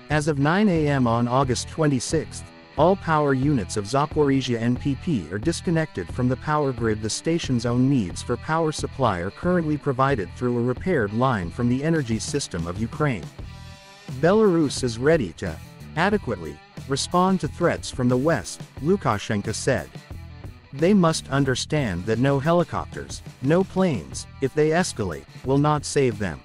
As of 9 a.m. on August 26, all power units of Zaporizhia NPP are disconnected from the power grid. The station's own needs for power supply are currently provided through a repaired line from the energy system of Ukraine. Belarus is ready to adequately respond to threats from the West, Lukashenko said. They must understand that no helicopters, no planes, if they escalate, will not save them.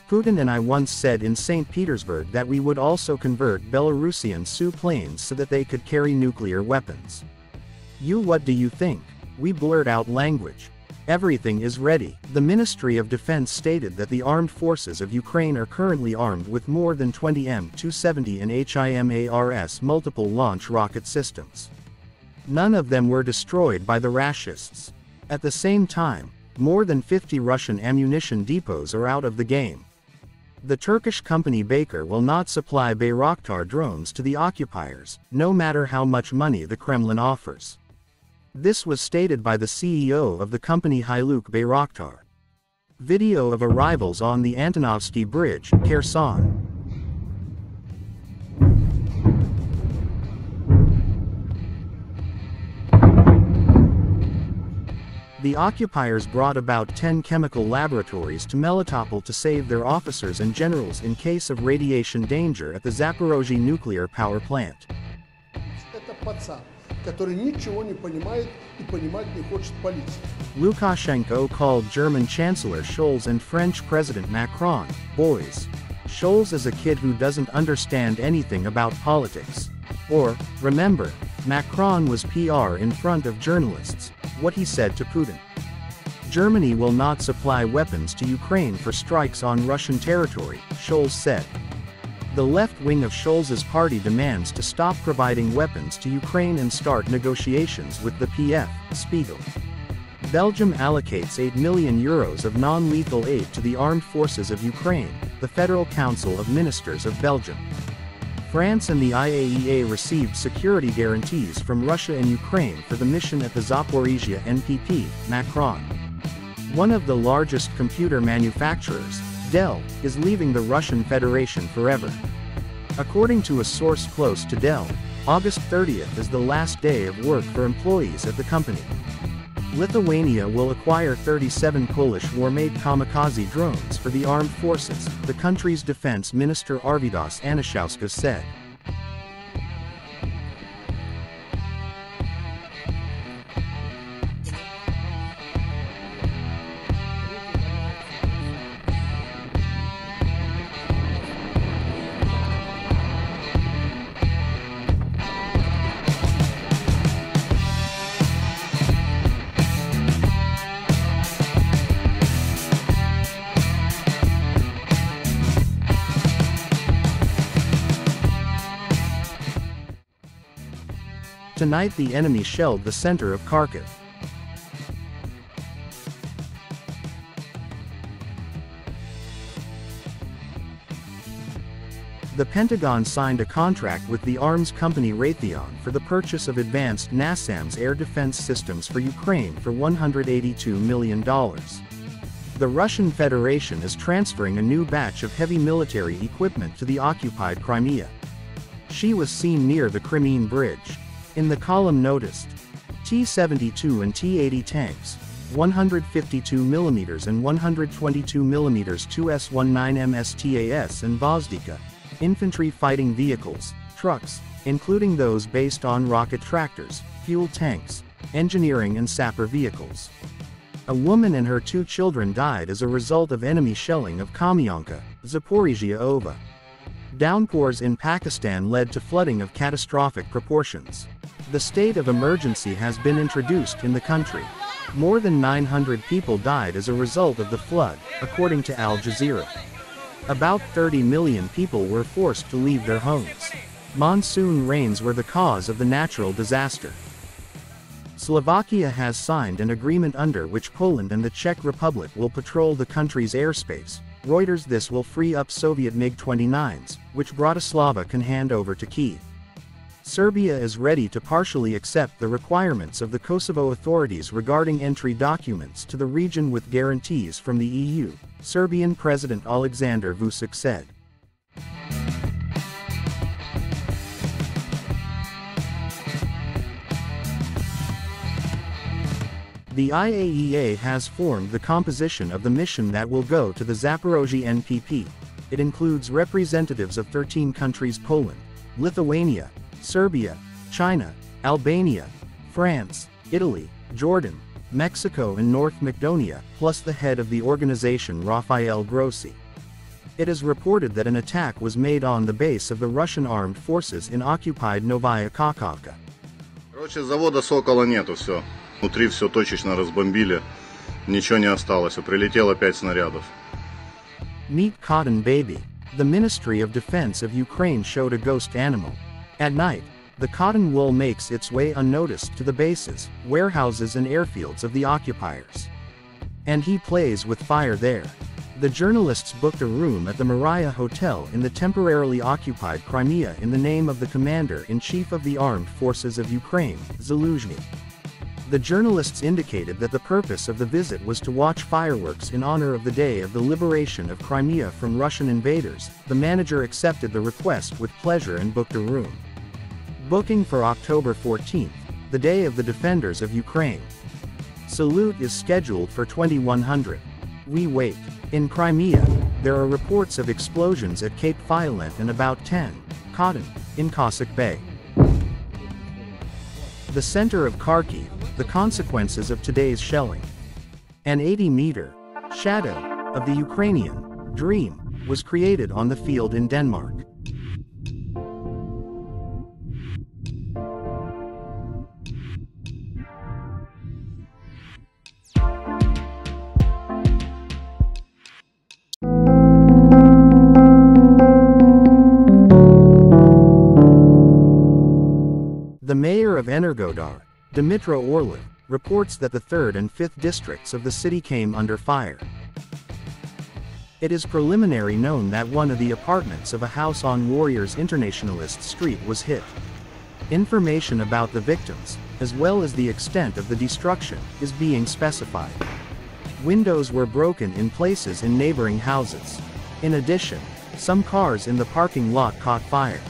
Putin and I once said in St. Petersburg that we would also convert Belarusian Su planes so that they could carry nuclear weapons. What do you think? We blurt out language. Everything is ready. The Ministry of Defense stated that the armed forces of Ukraine are currently armed with more than 20 M270 and HIMARS multiple launch rocket systems. None of them were destroyed by the Rashists. At the same time, more than 50 Russian ammunition depots are out of the game. The Turkish company Baker will not supply Bayraktar drones to the occupiers, no matter how much money the Kremlin offers. This was stated by the CEO of the company Haluk Bayraktar. Video of arrivals on the Antonovsky Bridge, Kherson. The occupiers brought about 10 chemical laboratories to Melitopol to save their officers and generals in case of radiation danger at the Zaporozhye nuclear power plant. Lukashenko called German Chancellor Scholz and French President Macron boys. Scholz is a kid who doesn't understand anything about politics. Or, remember, Macron was PR in front of journalists. What he said to Putin. Germany will not supply weapons to Ukraine for strikes on Russian territory, Scholz said. The left wing of Scholz's party demands to stop providing weapons to Ukraine and start negotiations with the PF, Spiegel. Belgium allocates €8 million of non-lethal aid to the armed forces of Ukraine, the Federal Council of Ministers of Belgium. France and the IAEA received security guarantees from Russia and Ukraine for the mission at the Zaporizhia NPP, Macron. One of the largest computer manufacturers, Dell, is leaving the Russian Federation forever. According to a source close to Dell, August 30th is the last day of work for employees at the company. Lithuania will acquire 37 Polish war-made kamikaze drones for the armed forces, the country's defense minister Arvydas Anušauskas said. Tonight the enemy shelled the center of Kharkiv. The Pentagon signed a contract with the arms company Raytheon for the purchase of advanced NASAMS air defense systems for Ukraine for $182 million. The Russian Federation is transferring a new batch of heavy military equipment to the occupied Crimea. She was seen near the Crimean Bridge. In the column noticed, T-72 and T-80 tanks, 152mm and 122mm 2S-19 MSTAS and Vozdika, infantry fighting vehicles, trucks, including those based on rocket tractors, fuel tanks, engineering and sapper vehicles. A woman and her 2 children died as a result of enemy shelling of Kamyanka, Zaporizhia Ova. Downpours in Pakistan led to flooding of catastrophic proportions. The state of emergency has been introduced in the country. More than 900 people died as a result of the flood, according to Al Jazeera. About 30 million people were forced to leave their homes. Monsoon rains were the cause of the natural disaster. Slovakia has signed an agreement under which Poland and the Czech Republic will patrol the country's airspace. Reuters. This will free up Soviet MiG-29s, which Bratislava can hand over to Kyiv. Serbia is ready to partially accept the requirements of the Kosovo authorities regarding entry documents to the region with guarantees from the EU, Serbian President Aleksandar Vučić said. The IAEA has formed the composition of the mission that will go to the Zaporozhye NPP. It includes representatives of 13 countries: Poland, Lithuania, Serbia, China, Albania, France, Italy, Jordan, Mexico and North Macedonia, plus the head of the organization Rafael Grossi. It is reported that an attack was made on the base of the Russian armed forces in occupied Novaya Kakhovka. Короче, завода «Сокола» нету, все. Внутри все точечно разбомбили, ничего не осталось, прилетело 5 снарядов. Meet Cotton Baby. The Ministry of Defense of Ukraine showed a ghost animal. At night, the cotton wool makes its way unnoticed to the bases, warehouses and airfields of the occupiers. And he plays with fire there. The journalists booked a room at the Maria Hotel in the temporarily occupied Crimea in the name of the Commander-in-Chief of the Armed Forces of Ukraine, Zaluzhny. The journalists indicated that the purpose of the visit was to watch fireworks in honor of the day of the liberation of Crimea from Russian invaders. The manager accepted the request with pleasure and booked a room. Booking for October 14th, the day of the defenders of Ukraine. Salute is scheduled for 2100. We wait. In Crimea, there are reports of explosions at Cape Violent and about 10, Cotton, in Cossack Bay. The center of Kharkiv, the consequences of today's shelling. An 80-meter shadow of the Ukrainian dream was created on the field in Denmark. The mayor of Energodar, Dmytro Orlov, reports that the 3rd and 5th districts of the city came under fire. It is preliminary known that one of the apartments of a house on Warriors Internationalist Street was hit. Information about the victims, as well as the extent of the destruction, is being specified. Windows were broken in places in neighboring houses. In addition, some cars in the parking lot caught fire.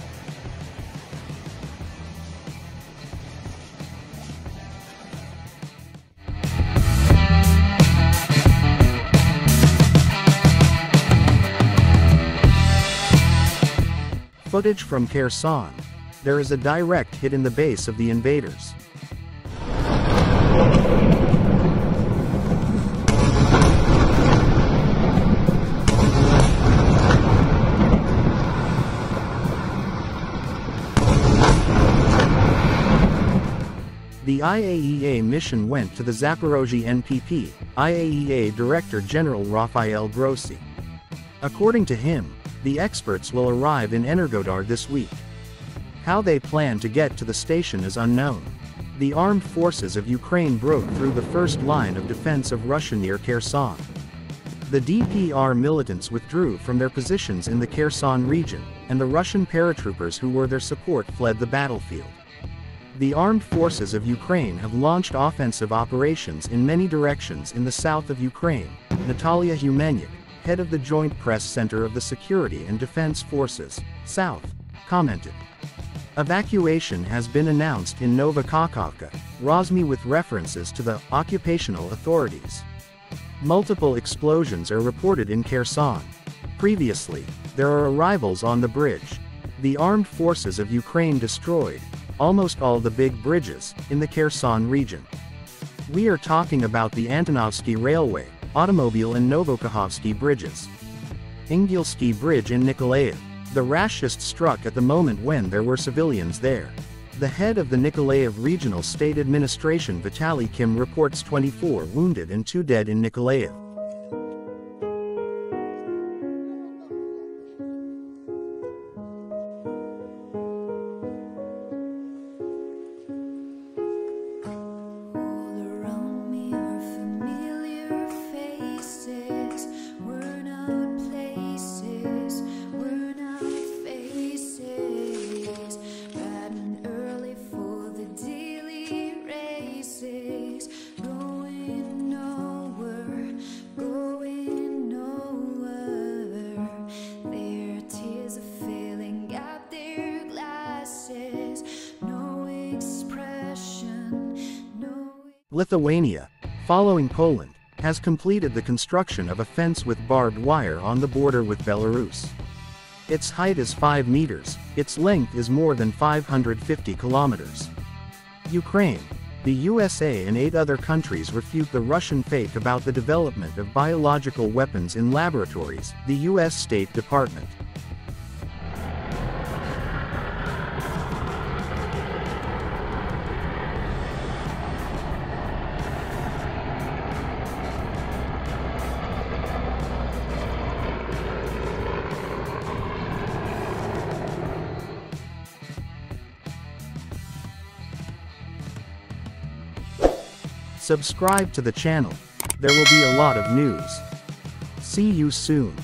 Footage from Kherson. There is a direct hit in the base of the invaders. The IAEA mission went to the Zaporozhye NPP, IAEA Director General Rafael Grossi. According to him, the experts will arrive in Energodar this week. How they plan to get to the station is unknown. The armed forces of Ukraine broke through the first line of defense of Russia near Kherson. The DPR militants withdrew from their positions in the Kherson region, and the Russian paratroopers who were their support fled the battlefield. The armed forces of Ukraine have launched offensive operations in many directions in the south of Ukraine. Natalia Humenyuk, head of the Joint Press Center of the Security and Defense Forces, South, commented. Evacuation has been announced in Nova Kakhovka, Rozhmy, with references to the occupational authorities. Multiple explosions are reported in Kherson. Previously, there are arrivals on the bridge. The armed forces of Ukraine destroyed almost all the big bridges in the Kherson region. We are talking about the Antonovsky Railway, Automobile and Novokakhovsky bridges. Ingilsky Bridge in Nikolaev. The rashist struck at the moment when there were civilians there. The head of the Nikolaev Regional State Administration, Vitaly Kim, reports 24 wounded and 2 dead in Nikolaev. Lithuania. following Poland, has completed the construction of a fence with barbed wire on the border with Belarus. Its height is 5 meters, its length is more than 550 kilometers. Ukraine, the USA and 8 other countries refute the Russian fake about the development of biological weapons in laboratories, the U.S. State Department. Subscribe to the channel. There will be a lot of news. See you soon.